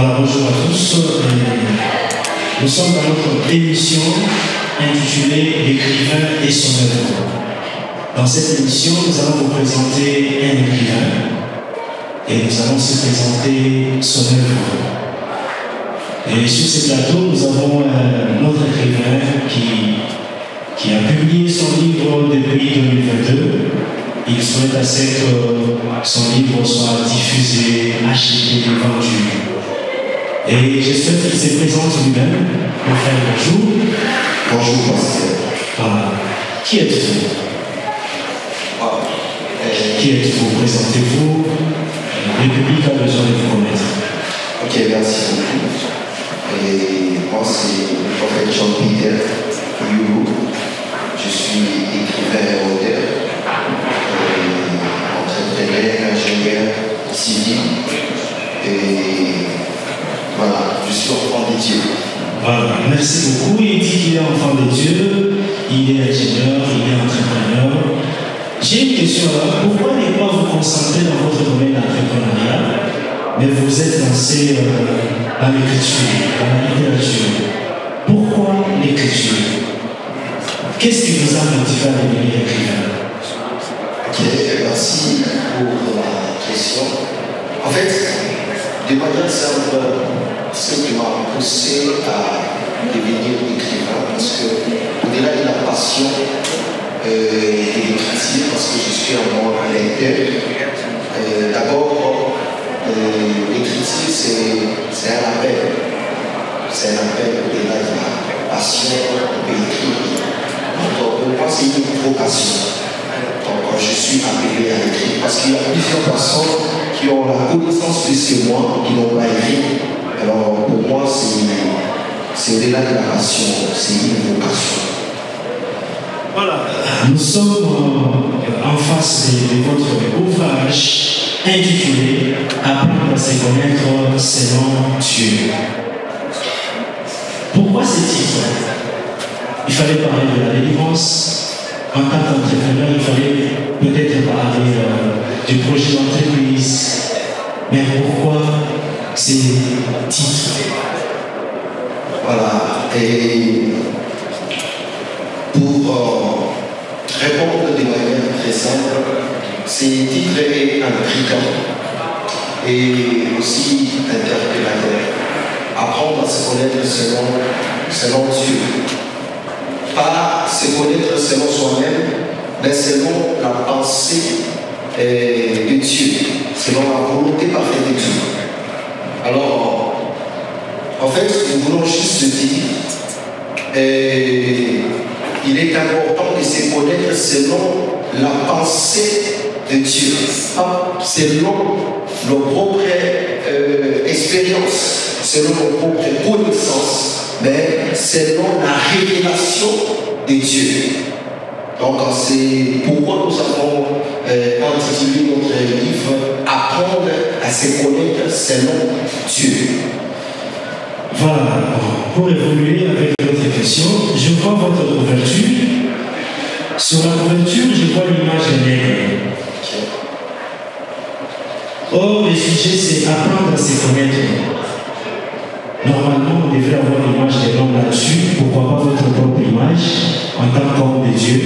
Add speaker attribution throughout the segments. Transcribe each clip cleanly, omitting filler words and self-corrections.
Speaker 1: Voilà, bonjour à tous. Nous sommes dans notre émission intitulée L'écrivain et son œuvre. Dans cette émission, nous allons vous présenter un écrivain et nous allons aussi présenter son œuvre. Et sur ce plateau, nous avons notre écrivain qui a publié son livre depuis 2022. Il souhaite assez que son livre soit diffusé, acheté, vendu. Et j'espère qu'il se présente lui-même. Mon frère, bonjour.
Speaker 2: Bonjour, pasteur.
Speaker 1: Voilà. Qui êtes-vous? Qui êtes-vous? Présentez-vous. Le public a besoin de vous connaître.
Speaker 2: Ok, merci beaucoup. Et moi, c'est le prophète John Peter Youlou. Je suis écrivain et auteur, entrepreneur, ingénieur civil. Et voilà, je suis enfant de Dieu.
Speaker 1: Voilà, merci beaucoup. Il dit qu'il est enfant de Dieu, il est ingénieur, il est entrepreneur. J'ai une question là. Pourquoi ne pas vous concentrer dans votre domaine entrepreneurial, mais vous êtes lancé dans l'écriture, dans la littérature? Pourquoi l'écriture? Qu'est-ce qui vous a motivé à devenir écrivain?
Speaker 2: Ok, merci pour la question. En fait, de manière simple, ce qui m'a poussé à devenir écrivain, parce que au-delà de la passion de l'écriture, parce que je suis un bon lecteur, d'abord, l'écriture, c'est un appel. C'est un appel au-delà de la passion de l'écriture. Donc, pour moi, c'est une vocation. Donc, je suis appelé à écrire parce qu'il y a plusieurs personnes qui ont la connaissance plus que moi, qui n'ont pas écrit. Alors, pour moi, c'est au-delà de la passion, c'est une vocation.
Speaker 1: Voilà. Nous sommes en face de votre ouvrage intitulé Apprendre à se connaître selon Dieu. Pourquoi ce titre? Il fallait parler de la délivrance. En tant qu'entrepreneur, il fallait peut-être parler du projet d'entreprise. Mais pourquoi ces titres?
Speaker 2: Voilà. Et pour répondre de manière très simple, ces titres est intriguant et aussi interpellateur. Apprendre à se connaître selon Dieu. Pas se connaître selon soi-même, mais selon la pensée de Dieu, selon la volonté parfaite de Dieu. Alors, en fait, nous voulons juste dire, il est important de se connaître selon la pensée de Dieu, pas selon nos propres expériences, selon nos propres connaissances, mais selon la révélation de Dieu. Donc, c'est pourquoi nous avons intitulé notre livre Apprendre à se connaître selon Dieu.
Speaker 1: Voilà, pour évoluer avec votre question, je vois votre couverture. Sur la couverture, je vois l'image d'un aigle. Or, le sujet, c'est apprendre à se connaître. Normalement, on devrait avoir l'image de l'homme là-dessus. Pourquoi pas votre propre image en tant qu'homme de Dieu?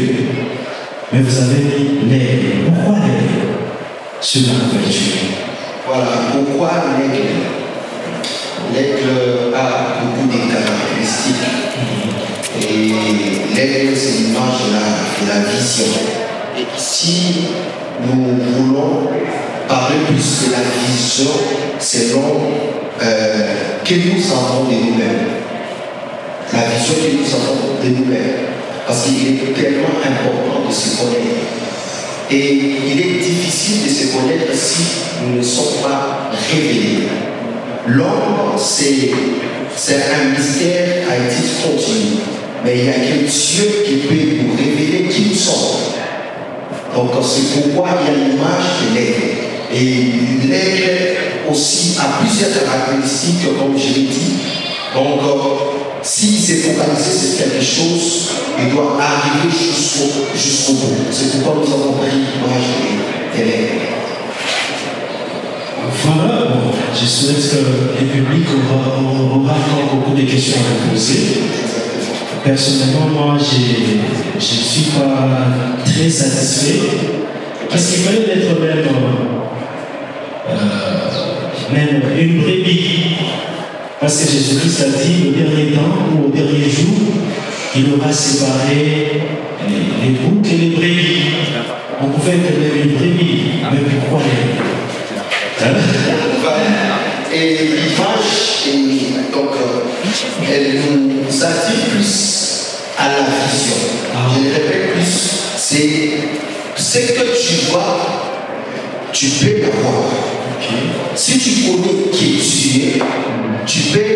Speaker 1: Mais vous avez mis l'aigle. Pourquoi l'aigle sur la couverture?
Speaker 2: Voilà, pourquoi l'aigle? L'aigle a beaucoup de caractéristiques. Et l'aigle, c'est l'image de la vision. Et ici, nous voulons parler plus de la vision selon que nous avons de nous-mêmes. La vision que nous avons de nous-mêmes. Parce qu'il est tellement important de se connaître. Et il est difficile de se connaître si nous ne sommes pas révélés. L'homme, c'est un mystère à titre continu. Mais il n'y a que Dieu qui peut nous révéler qui nous sommes. Donc c'est pourquoi il y a l'image de l'aigle. Et l'aigle aussi a plusieurs caractéristiques, comme je l'ai dit. Donc, s'il s'est focalisé sur quelque chose, il doit arriver jusqu'au bout. C'est pourquoi nous avons pris l'image de l'aigle.
Speaker 1: Voilà, bon, je souhaite que le public aura encore beaucoup de questions à vous poser. Personnellement, moi, je ne suis pas très satisfait parce qu'il fallait être même une brebis. Parce que Jésus-Christ a dit au dernier temps ou au dernier jour, il aura séparé les boucs et les brebis. On pouvait être une brebis, mais pourquoi
Speaker 2: Et l'image, donc, elle nous attire plus à la vision. Je le répète plus, c'est ce que tu vois, tu peux l'avoir. Si tu connais qui tu es, tu peux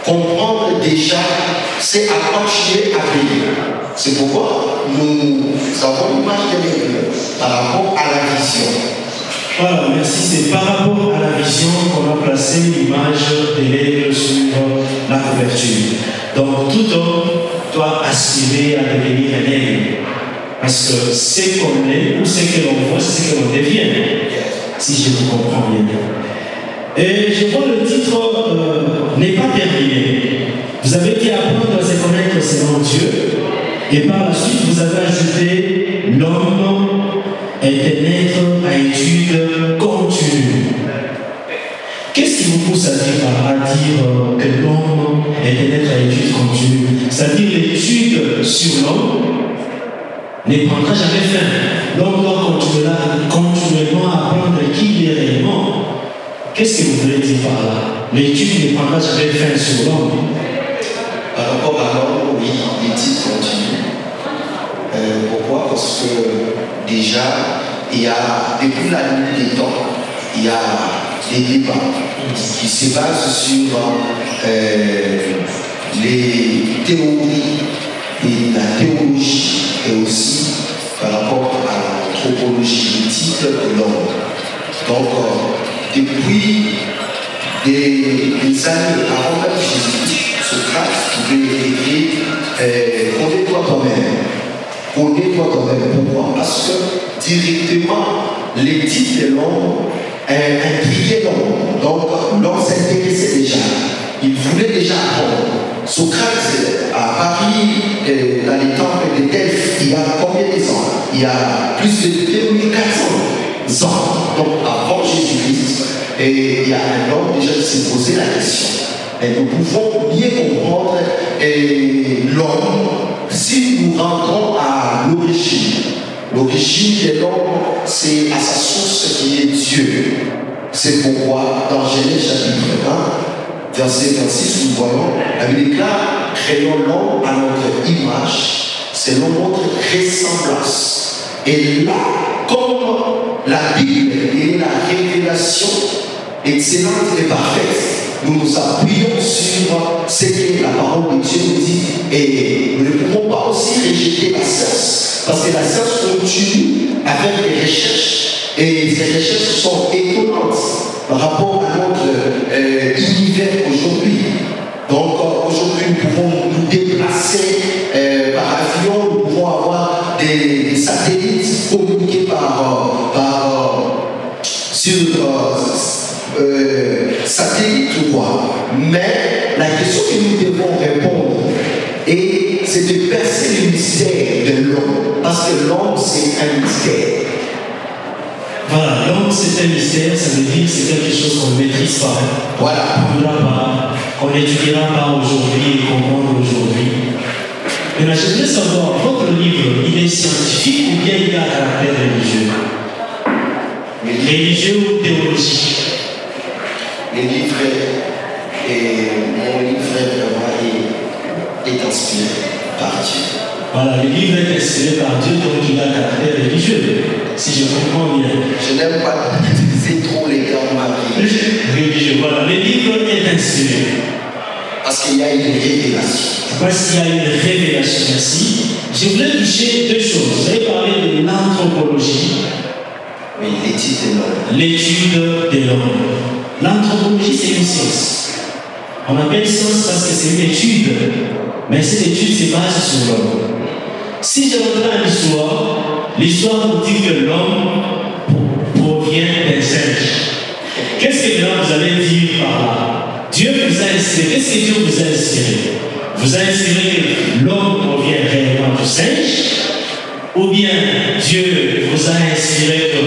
Speaker 2: comprendre déjà, c'est à continuer à payer. C'est pourquoi nous avons l'image de l'aigle par rapport à la vision.
Speaker 1: Voilà, merci. C'est par rapport à la vision qu'on a placé l'image de l'aigle sur la couverture. Donc tout homme doit aspirer à devenir un aigle. Parce que ce qu'on est ou ce que l'on voit, c'est ce que l'on devient. Si je vous comprends bien. Et je vois le titre n'est pas terminé. Vous avez été apprendre à se connaître selon Dieu. Et par la suite, vous avez ajouté l'homme est un être à étude continue. Qu'est-ce qui vous pousse à dire que l'homme est un être à étude continue? C'est-à-dire l'étude sur l'homme ne prendra jamais fin. L'homme doit continuellement apprendre qui il est réellement. Qu'est-ce que vous voulez dire par là? L'étude ne prendra jamais fin sur l'homme.
Speaker 2: Par rapport à l'homme, oui, l'étude continue. Pourquoi? Parce que déjà, il y a, depuis la nuit des temps, il y a des débats qui se basent sur les théories et la théologie et aussi par rapport à l'anthropologie, le titre de l'homme. Donc, depuis des années avant même Jésus-Christ, Socrate pouvait écrire connais-toi toi-même. Connais-toi toi-même. Pourquoi? Parce que directement, l'éthique de l'homme intriguait l'homme. Donc, l'homme s'intéressait déjà. Il voulait déjà apprendre. Socrate à Paris, dans les temples de Delphes, il y a combien d'années? Il y a plus de 2400 ans. Donc, avant Jésus-Christ, et il y a un homme déjà qui s'est posé la question. Et nous pouvons mieux comprendre l'homme si nous rentrons à l'origine. L'origine de l'homme, c'est à sa source qui est Dieu. C'est pourquoi, dans Genèse chapitre 1, verset 26, nous voyons, la Bible déclare, créons l'homme à notre image, selon notre ressemblance. Et là, comme la Bible est la révélation excellente et parfaite, nous nous appuyons sur ce que la parole de Dieu nous dit et nous ne pouvons pas aussi rejeter la science parce que la science continue avec des recherches et ces recherches sont étonnantes par rapport à notre univers aujourd'hui. Donc aujourd'hui nous pouvons nous déplacer par avion, nous pouvons avoir des satellites communiqués satellite ou quoi. Mais la question que nous devons répondre, c'est de percer le mystère de l'homme. Parce que l'homme, c'est un mystère.
Speaker 1: Voilà, l'homme, c'est un mystère, ça veut dire que c'est quelque chose qu'on ne maîtrise pas.
Speaker 2: Voilà.
Speaker 1: Qu'on n'étudiera pas aujourd'hui et comprendre aujourd'hui. Maintenant, je voudrais savoir, votre livre, il est scientifique ou bien il a un caractère religieux? Religieux ou théologique?
Speaker 2: Le livre mon livre vraiment est inspiré par Dieu.
Speaker 1: Voilà, le livre est inspiré par Dieu, donc il a un caractère religieux, si je comprends bien.
Speaker 2: Je n'aime pas utiliser trop les termes
Speaker 1: religieux. Voilà, le livre est inspiré.
Speaker 2: Parce qu'il y a une révélation.
Speaker 1: Parce qu'il y a une révélation, merci. Je voulais toucher deux choses. Vous avez parlé de l'anthropologie.
Speaker 2: Oui, l'étude de l'homme.
Speaker 1: L'étude de l'homme. L'anthropologie, c'est une science. On appelle science parce que c'est une étude, mais cette étude se base sur l'homme. Si je rentre dans l'histoire nous dit que l'homme provient d'un singe. Dieu vous a inspiré. Qu'est-ce que Dieu vous a inspiré? Vous a inspiré que l'homme provient réellement du singe, ou bien Dieu vous a inspiré que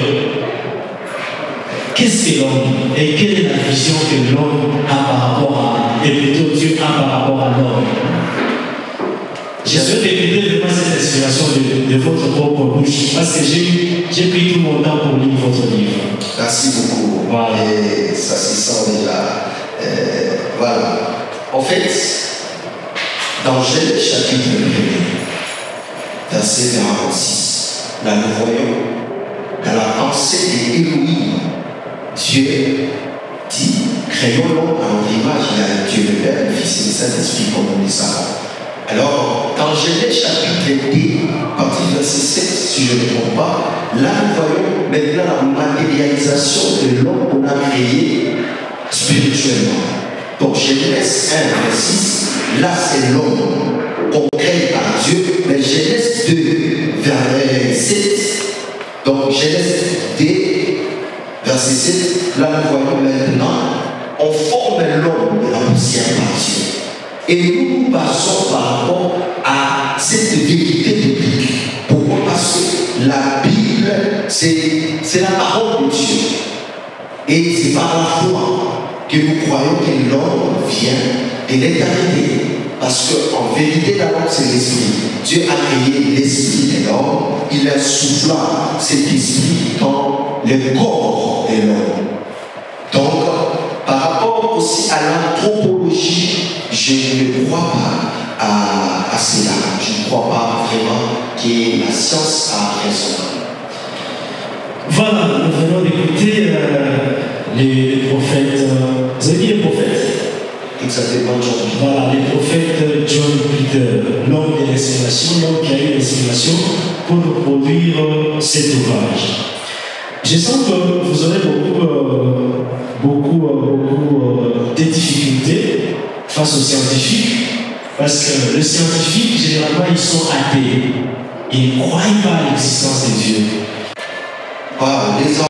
Speaker 1: qu'est-ce que l'homme et quelle est la vision que l'homme a par rapport à, et plutôt Dieu a par rapport à l'homme? Je souhaite écouter vraiment cette inspiration de votre propre bouche parce que j'ai pris tout mon temps pour lire votre livre.
Speaker 2: Merci beaucoup.
Speaker 1: Voilà.
Speaker 2: Et ça se sent déjà. Voilà. En fait, dans Genèse chapitre 1, verset 46, là nous voyons dans la pensée d'Élohim, Dieu dit, créons l'homme à notre image, il a Dieu le Père, le Fils et le Saint-Esprit, comme on dit ça. Alors, dans Genèse chapitre 2, partie verset 7, si je ne me trompe pas, là nous voyons maintenant la matérialisation de l'homme qu'on a créé spirituellement. Donc Genèse 1, verset 6, là c'est l'homme qu'on crée par Dieu, mais Genèse 2, verset 7, donc Genèse 2, verset 7, là nous voyons maintenant, on forme l'homme de la poussière par Dieu. Et nous nous basons par rapport à cette vérité biblique. Pourquoi? Parce que la Bible, c'est la parole de Dieu. Et c'est par la foi que nous croyons que l'homme vient de l'éternité. Parce qu'en vérité, d'abord, c'est l'esprit. Dieu a créé l'esprit de l'homme. Il a soufflé cet esprit dans le corps de l'homme. Donc, par rapport aussi à l'anthropologie, je ne crois pas à cela. Je ne crois pas vraiment que la science a raison.
Speaker 1: Voilà, nous venons d'écouter les prophètes. Vous avez dit les prophètes?
Speaker 2: Exactement, John.
Speaker 1: Voilà, les prophètes John Peter, l'homme de l'inspiration, l'homme qui a eu l'inspiration pour nous produire cet ouvrage. Je sens que vous aurez beaucoup de difficultés face aux scientifiques, parce que les scientifiques, généralement, ils sont athées. Ils ne croient pas à l'existence de Dieu.
Speaker 2: Les